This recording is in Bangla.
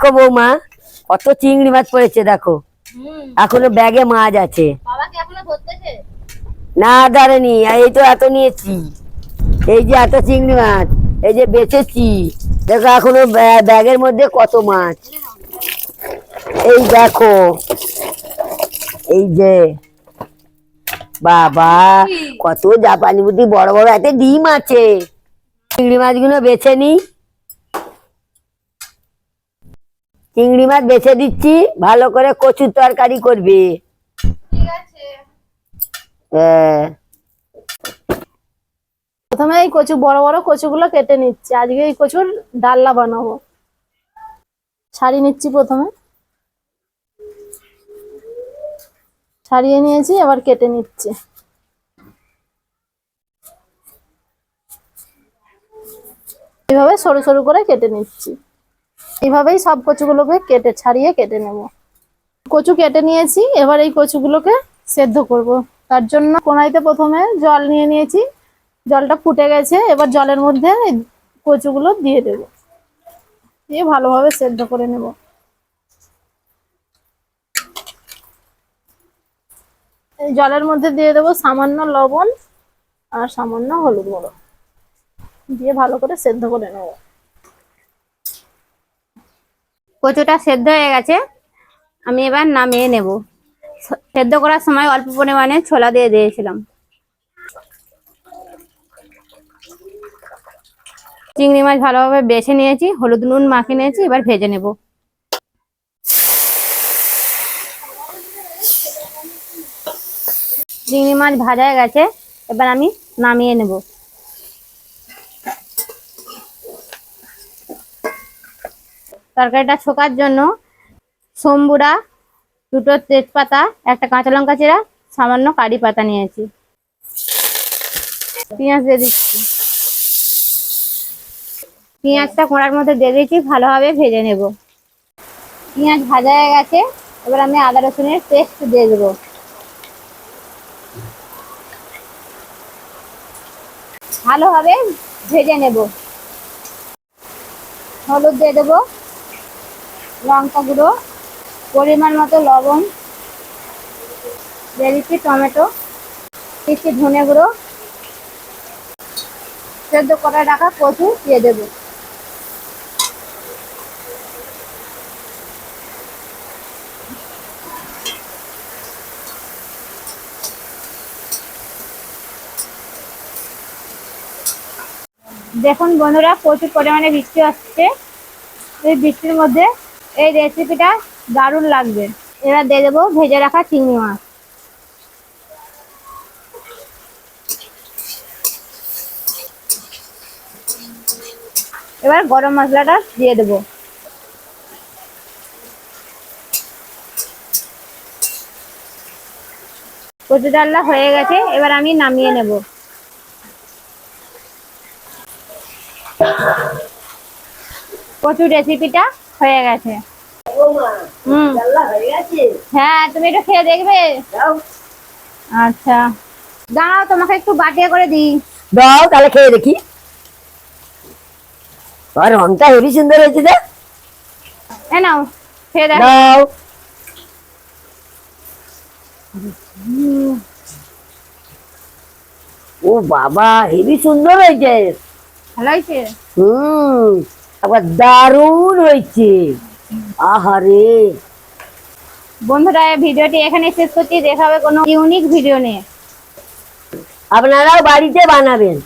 দেখো বৌমা কত চিংড়ি মাছ পড়েছে দেখো। এখনো ব্যাগে মাছ আছে। না ধরেনি, এই তো এত নিয়েছি। এই যে এত চিংড়ি মাছ, এই যে বেচেছি। দেখো এখনো ব্যাগের মধ্যে কত মাছ। এই দেখো, এই যে বাবা কত জাপানি বুদ্ধি, বড় বড় এত ডিম আছে। চিংড়ি মাছগুলো বেছে নি, চিংড়ি মাছ বেছে দিচ্ছি, ভালো করে কচুর তরকারি করবে। প্রথমে এই কচু বড় বড় কচুগুলো কেটে নিচ্ছি, আজকে এই কচুর ডালনা বানাবো। ছাড়িয়ে নিচ্ছি, প্রথমে ছাড়িয়ে নিয়েছি, এবার কেটে নিচ্ছি। এইভাবে সরু সরু করে কেটে নিচ্ছি। এইভাবেই সব কচুগুলোকে ছাড়িয়ে কেটে নেব। কচু কেটে নিয়েছি, এবার এই কচুগুলোকে সেদ্ধ করব। তার জন্য কড়াইতে প্রথমে জল নিয়ে নিয়েছি, জলটা ফুটে গেছে। এবার জলের মধ্যে কচুগুলো দিয়ে দেব, দিয়ে ভালোভাবে সেদ্ধ করে নেব। এই জলের মধ্যে দিয়ে দেবো সামান্য লবণ আর সামান্য হলুদ গুঁড়ো, দিয়ে ভালো করে সেদ্ধ করে নেব। কচুটা সেদ্ধ হয়ে গেছে, আমি এবার নামিয়ে নেব। সেদ্ধ করার সময় অল্প পরিমাণে ছোলা দিয়ে দিয়েছিলাম। চিংড়ি মাছ ভালোভাবে বেছে নিয়েছি, হলুদ নুন মাখিয়ে নিয়েছি, এবার ভেজে নেব। চিংড়ি মাছ ভাজা হয়ে গেছে, এবার আমি নামিয়ে নেব। তরকারিটা ছোকার জন্য সম্বুরা, দুটো তেজপাতা, একটা কাঁচা লঙ্কা চিরা, সামান্য কারি পাতা নিয়েছি। পেঁয়াজ দিয়ে দিচ্ছি, পেঁয়াজটা কড়ার মধ্যে দিয়ে দিয়েছি, ভালোভাবে ভেজে নেব। পেঁয়াজ ভাজা হয়ে গেছে, এবার আমি আদা রসুনের পেস্ট দিয়ে দেবো। ভালোভাবে ভেজে নেব। হলুদ দিয়ে দেবো, লঙ্কা গুঁড়ো, পরিমাণ মতো লবণ দিয়ে দিচ্ছি, টমেটো দিচ্ছি, ধনে গুঁড়ো, সেদ্ধ করে রাখা কচু দিয়ে দেবো। দেখুন বন্ধুরা, প্রচুর পরিমাণে বৃষ্টি আসছে। এই বৃষ্টির মধ্যে এই রেসিপিটা দারুণ লাগবে। এবার দিয়ে দেবো ভেজে রাখা চিংড়ি মাছ। এবার গরম মশলাটা দিয়ে দেবো। কচু ডালনা হয়ে গেছে, এবার আমি নামিয়ে নেব। কচু রেসিপিটা হয়ে গেছে। হ্যাঁ, তুমি একটু খেয়ে দেখবে? আচ্ছা দাঁড়াও, তোমাকে একটু বাটিয়ে করে দিই। দাও তাহলে খেয়ে দেখি। আর রংটা হেবি সুন্দর হয়েছে। নাও খেয়ে দেখো। দাও। ও বাবা, হেবি সুন্দর হয়েছে। ভালো হয়েছে? আবার দারুণ হয়েছে। আহারে বন্ধুরা, ভিডিওটি এখানে শেষ করছি। দেখা হবে কোনো ইউনিক ভিডিও নিয়ে। আপনারাও বাড়িতে বানাবেন।